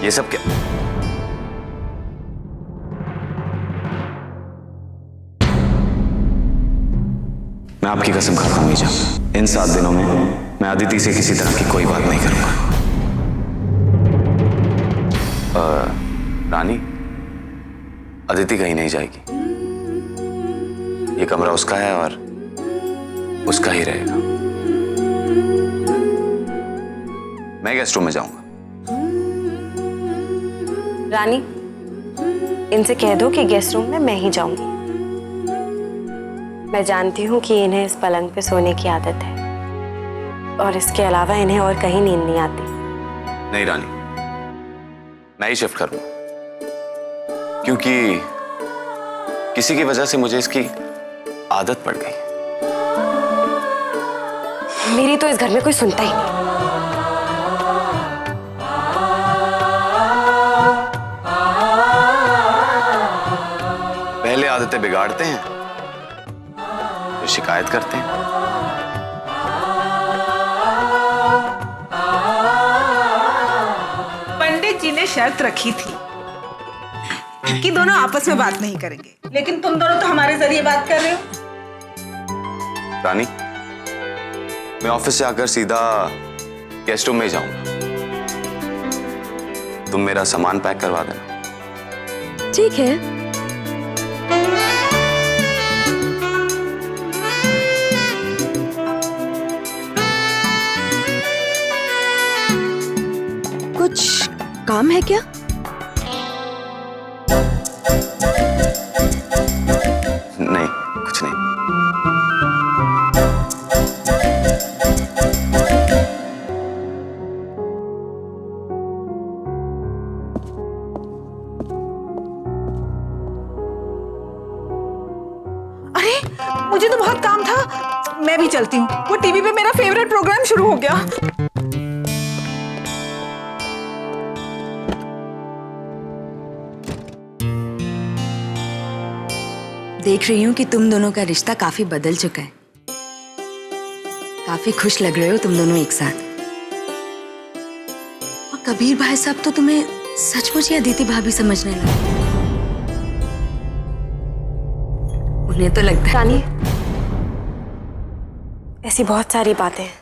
ये सब क्या? मैं आपकी कसम खाता हूं ईजा, इन 7 दिनों में मैं अदिति से किसी तरह की कोई बात नहीं करूंगा। रानी, अदिति कहीं नहीं जाएगी। ये कमरा उसका है और उसका ही रहेगा। मैं गेस्ट रूम में जाऊंगा। रानी, इनसे कह दो कि गेस्ट रूम में मैं ही जाऊंगी। मैं जानती हूँ कि इन्हें इस पलंग पे सोने की आदत है और इसके अलावा इन्हें और कहीं नींद नहीं आती। नहीं रानी, मैं ही शिफ्ट करूंगा, क्योंकि किसी की वजह से मुझे इसकी आदत पड़ गई। मेरी तो इस घर में कोई सुनता ही नहीं। पहले आदतें बिगाड़ते हैं, फिर शिकायत करते हैं। पंडित जी ने शर्त रखी थी कि दोनों आपस में बात नहीं करेंगे, लेकिन तुम दोनों तो हमारे जरिए बात कर रहे हो। रानी, मैं ऑफिस से आकर सीधा गेस्ट रूम में ही जाऊंगा। तुम मेरा सामान पैक करवा देना। ठीक है। कुछ काम है क्या? नहीं, कुछ नहीं। अरे मुझे तो बहुत काम था, मैं भी चलती हूँ। वो टीवी पे मेरा फेवरेट प्रोग्राम शुरू हो गया। देख रही हूँ कि तुम दोनों का रिश्ता काफी बदल चुका है। काफी खुश लग रहे हो तुम दोनों एक साथ। और कबीर भाई साहब तो तुम्हें सचमुच ही अदिति भाभी समझने लगे। उन्हें तो लगता है। रानी, ऐसी बहुत सारी बातें हैं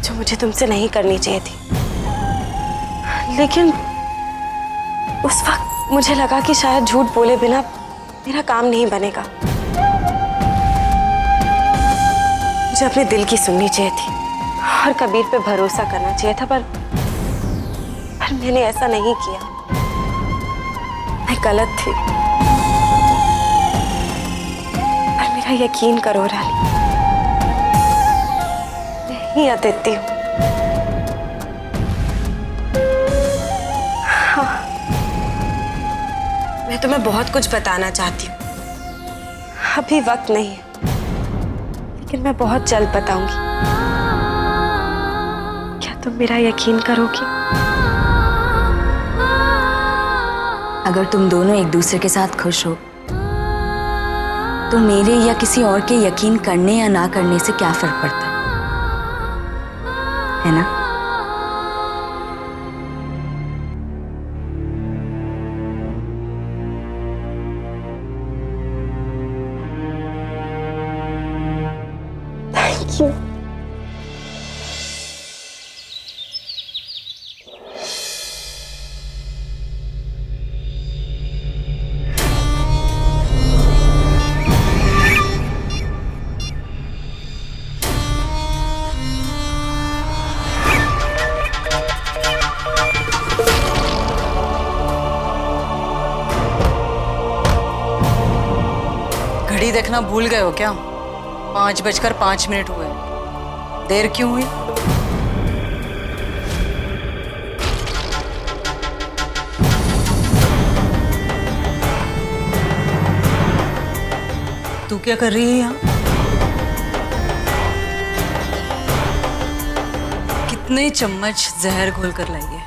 जो मुझे तुमसे नहीं करनी चाहिए थी, लेकिन उस वक्त मुझे लगा कि शायद झूठ बोले बिना मेरा काम नहीं बनेगा। मुझे अपने दिल की सुननी चाहिए थी और कबीर पे भरोसा करना चाहिए था, पर मैंने ऐसा नहीं किया। मैं गलत थी। पर मेरा यकीन करो रानी, मैं ही अदिति हूँ। मैं तुम्हें बहुत कुछ बताना चाहती हूँ, अभी वक्त नहीं है, लेकिन मैं बहुत जल्द बताऊंगी। क्या तुम मेरा यकीन करोगी? अगर तुम दोनों एक दूसरे के साथ खुश हो तो मेरे या किसी और के यकीन करने या ना करने से क्या फर्क पड़ता है ना? Thank you. घड़ी देखना भूल गए हो क्या? 5:05 हुए। देर क्यों हुई? तू क्या कर रही है यहाँ? कितने चम्मच जहर घोल कर लाई है?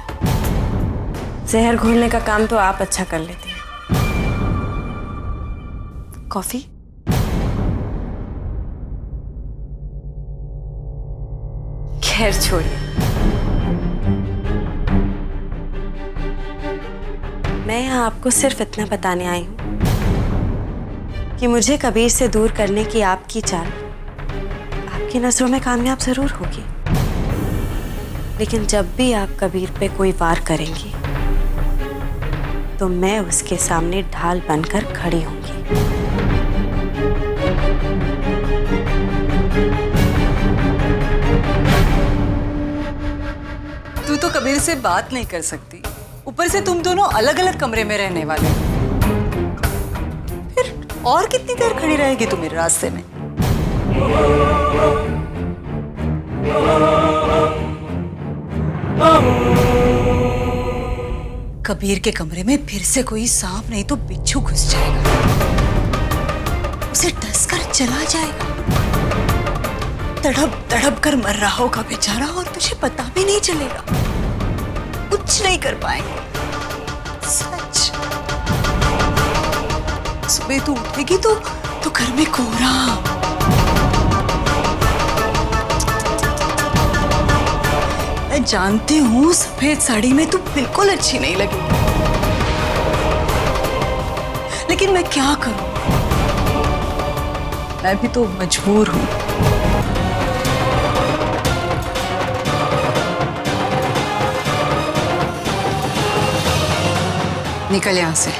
जहर घोलने का काम तो आप अच्छा कर लेती हैं। कॉफी? खैर छोड़िए। मैं यहाँ आपको सिर्फ इतना बताने आई हूँ कि मुझे कबीर से दूर करने की आपकी चाल आपकी नजरों में कामयाब जरूर होगी, लेकिन जब भी आप कबीर पे कोई वार करेंगी तो मैं उसके सामने ढाल बनकर खड़ी होंगी। तू तो कबीर से बात नहीं कर सकती, ऊपर से तुम दोनों अलग अलग कमरे में रहने वाले हो। फिर और कितनी देर खड़ी रहेगी तू मेरे रास्ते में? कबीर के कमरे में फिर से कोई सांप नहीं तो बिच्छू घुस जाएगा, उसे डस कर चला जाएगा। तड़प तड़प कर मर रहा होगा बेचारा और तुझे पता भी नहीं चलेगा, कुछ नहीं कर पाएंगे। सच, सुबह तू उठेगी तो घर में कोहरा। मैं जानती हूँ सफेद साड़ी में तू बिल्कुल अच्छी नहीं लगेगी, लेकिन मैं क्या करूं, मैं भी तो मजबूर हूं। निकल यहां से।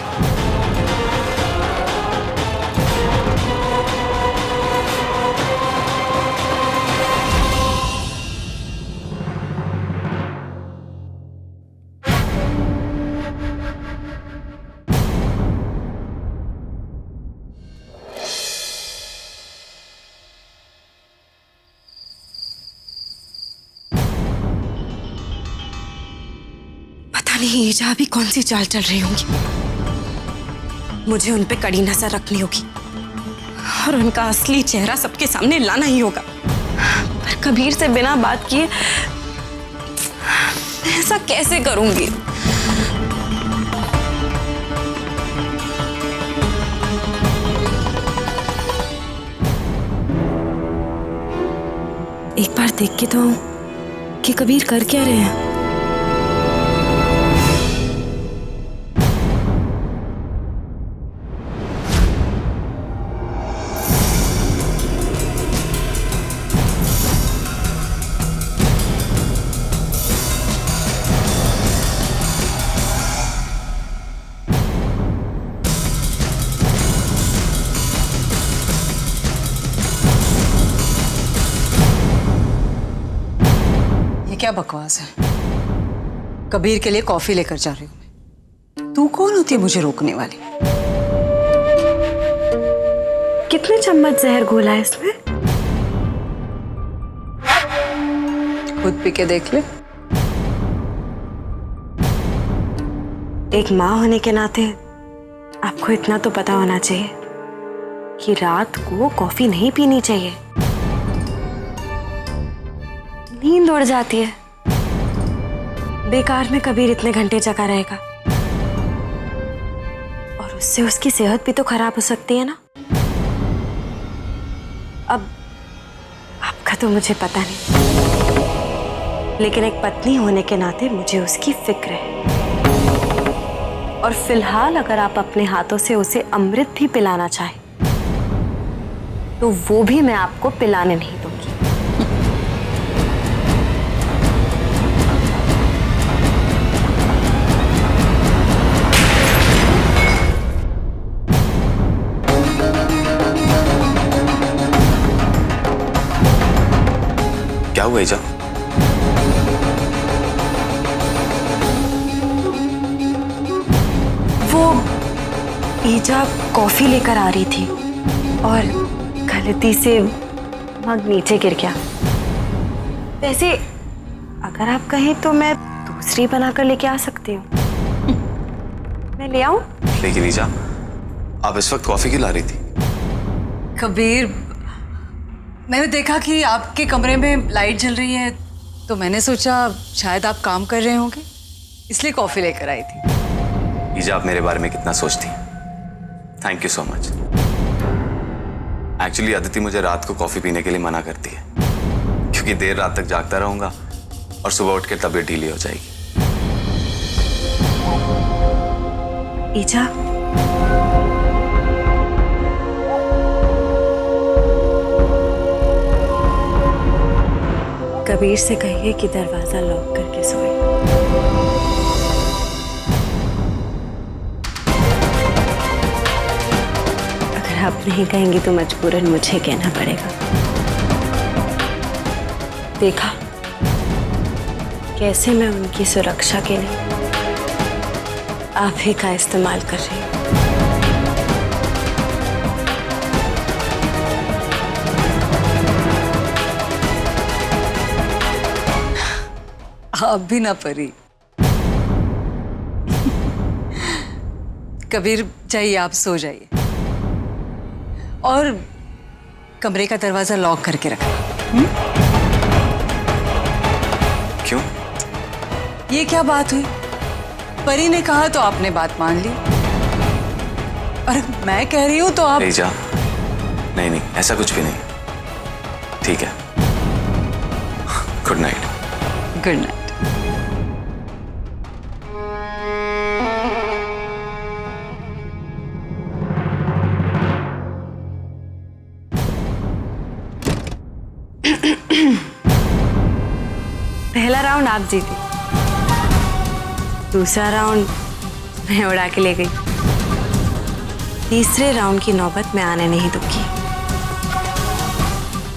नहीं, ईजा भी कौन सी चाल चल रही होंगी। मुझे उन पे कड़ी नजर रखनी होगी और उनका असली चेहरा सबके सामने लाना ही होगा। पर कबीर से बिना बात किए मैं ऐसा कैसे करूंगी? एक बार देख के तो कि कबीर कर क्या रहे हैं। क्या बकवास है? कबीर के लिए कॉफी लेकर जा रही हूं मैं। तू कौन होती है मुझे रोकने वाली? कितने चम्मच जहर घोला है इसमें? खुद पी के देख ले। एक माँ होने के नाते आपको इतना तो पता होना चाहिए कि रात को कॉफी नहीं पीनी चाहिए, नींद उड़ जाती है। बेकार में कबीर इतने घंटे जगा रहेगा और उससे उसकी सेहत भी तो खराब हो सकती है ना। अब आपका तो मुझे पता नहीं, लेकिन एक पत्नी होने के नाते मुझे उसकी फिक्र है। और फिलहाल अगर आप अपने हाथों से उसे अमृत भी पिलाना चाहें तो वो भी मैं आपको पिलाने नहीं दूंगी। क्या हुआ ईजा? वो ईजा कॉफी लेकर आ रही थी और गलती से मग नीचे गिर गया। वैसे अगर आप कहें तो मैं दूसरी बनाकर लेके आ सकती हूँ। मैं ले आऊं? लेकिन ईजा, आप इस वक्त कॉफी क्यों ला रही थी? कबीर, मैंने देखा कि आपके कमरे में लाइट जल रही है तो मैंने सोचा शायद आप काम कर रहे होंगे, इसलिए कॉफी लेकर आई थी। ईजा, आप मेरे बारे में कितना सोचती हैं। Thank you so much. Actually Aditi मुझे रात को कॉफी पीने के लिए मना करती है क्योंकि देर रात तक जागता रहूंगा और सुबह उठ के तबीयत ढीली हो जाएगी। ईजा, कबीर से कहिए कि दरवाजा लॉक करके सोए। अगर आप नहीं कहेंगी तो मजबूरन मुझे कहना पड़ेगा। देखा कैसे मैं उनकी सुरक्षा के लिए आप ही का इस्तेमाल कर रही हूँ। आप भी ना परी। कबीर जाइए, आप सो जाइए और कमरे का दरवाजा लॉक करके रखना। क्यों? ये क्या बात हुई? परी ने कहा तो आपने बात मान ली, और मैं कह रही हूं तो आप। नहीं जा, नहीं नहीं, ऐसा कुछ भी नहीं। ठीक है, गुड नाइट। Good night. पहला राउंड आप जीती, दूसरा राउंड मैं उड़ा के ले गई, तीसरे राउंड की नौबत मैं आने नहीं दूंगी,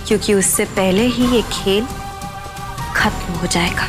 क्योंकि उससे पहले ही ये खेल खत्म हो जाएगा।